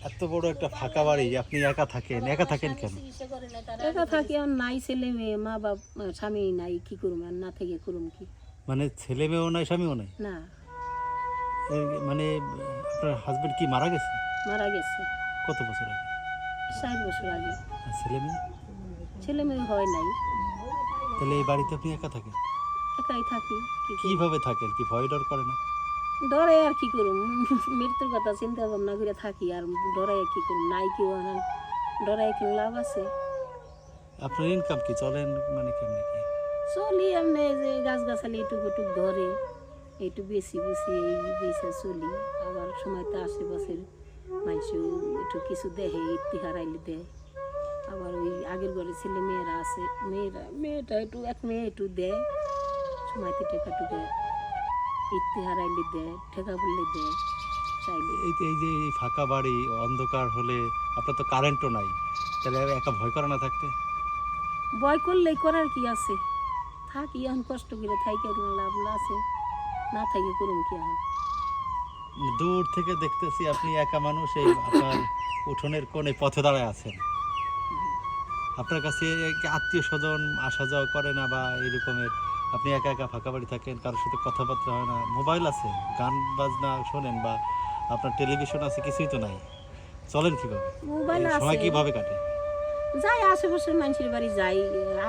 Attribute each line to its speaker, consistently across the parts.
Speaker 1: এত বড় একটা ফাঁকা বাড়ি, আপনি একা থাকেন, একা থাকেন কেন?
Speaker 2: একা থাকি, আর নাই ছেলে মেয়ে, মা বাপ স্বামী নাই, কি করুম আর না থেকে করুম কি?
Speaker 1: মানে ছেলে মেয়েও নাই, স্বামীও নাই?
Speaker 2: না,
Speaker 1: মানে আপনার হাজবেন্ড কি মারা গেছে?
Speaker 2: মারা গেছে
Speaker 1: কত বছর আগে?
Speaker 2: 60 বছর আগে।
Speaker 1: আর ছেলে মেয়ে?
Speaker 2: ছেলে মেয়ে হয় নাই,
Speaker 1: তাহলে এই বাড়িতে আপনি একা থাকেন?
Speaker 2: একাই থাকি। কি করব?
Speaker 1: কিভাবে থাকেন? কি ভয় ডর করে না?
Speaker 2: ডরে আর কি করুম, মৃত্যুর কথা চিন্তা ভাবনা করে থাকি, আর ডরে কি করুম? নাই কেউ আনান, ডরে কি লাভ আছে?
Speaker 1: আপনার ইনকাম কি, চলেন মানে কেমনে কি?
Speaker 2: চলি এমনি, যে গাছ গাছালি এটুক ওটুক ধরে একটু বেশি বেশি এই বেশি চলি। আবার সময় তো আশেপাশের মানুষও একটু কিছু দেখে, ইতিহার আইলে দেয়। আবার ওই আগের ঘরে ছেলে মেয়েরা আছে, মেয়েটা একটু এক মেয়ে একটু দেয়, সময়তে টেকা টুকা ইতিহার আইলে দেয়, ঠেকা বললে দেয় চাইলে।
Speaker 1: এই যে এই ফাঁকা বাড়ি, অন্ধকার হলে, আপনার তো কারেন্টও নাই, তাহলে একা ভয় করে না থাকতে?
Speaker 2: ভয় করলেই করার কি আছে? থাকি এখন কষ্ট করে, থাইকে লাভ আছে, না থাকি করুম কি এখন?
Speaker 1: দূর থেকে দেখতেছি আপনি একা মানুষ, এই আপনার উঠোনের কোণে পথে দাঁড়ায় আছেন। আপনার কাছে আত্মীয় স্বজন আসা যাওয়া করে না, বা এরকমের? আপনি একা একা ফাঁকা বাড়ি থাকেন, কারোর সাথে কথাবার্তা হয় না? মোবাইল আছে, গান বাজনা শোনেন, বা আপনার টেলিভিশন আছে, কিছুই তো নাই। চলেন কিভাবে?
Speaker 2: মোবাইল
Speaker 1: এই সময়
Speaker 2: আছে,
Speaker 1: কিভাবে কাটে?
Speaker 2: যাই আশেপাশের মানুষের বাড়ি যাই,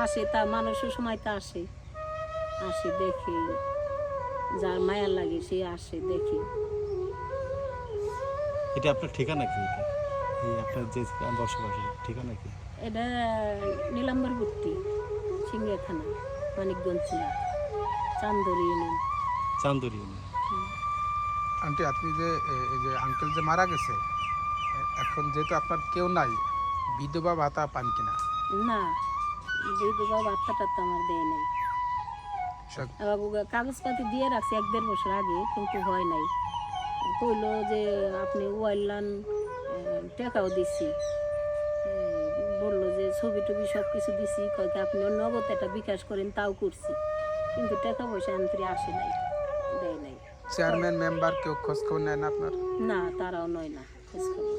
Speaker 2: আসে তা মানুষের সময় তা আসে, আসে দেখে, যার মায়া লাগে সে আসে দেখে।
Speaker 1: এটা আপনার ঠিকানা কি? এই আপনার যে বসবাসের ঠিকানা কি?
Speaker 2: এটা নীলাম্বর ভর্তি, সিংড়া থানা, মানিকগঞ্জ জেলা, Chanderi union.
Speaker 1: Chanderi union.
Speaker 3: Aunty, আপনি যে এই যে আঙ্কেল যে মারা গেছে, এখন যেহেতু আপনার কেউ নাই, বিধবা ভাতা পান কিনা?
Speaker 2: না, বিধবা ভাতা টাত্তা আমার দেয় নাই। আবার কাগজপাতি দিয়ে রাখছে 1-1.5 বছর আগে, কিন্তু হয় নাই। কইলো যে আপনি ওয়াইলান টাকাও দিছি, বললো যে ছবি টবি সব কিছু দিছি, কয়েক আপনি নগদ একটা বিকাশ করেন, তাও করছি, কিন্তু টাকা পয়সা আন্তরে আসে নাই, দেয় নাই।
Speaker 3: চেয়ারম্যান মেম্বার কেউ খোঁজ খবর নেয় না আপনার?
Speaker 2: না, তারাও নয় না খোঁজ খবর।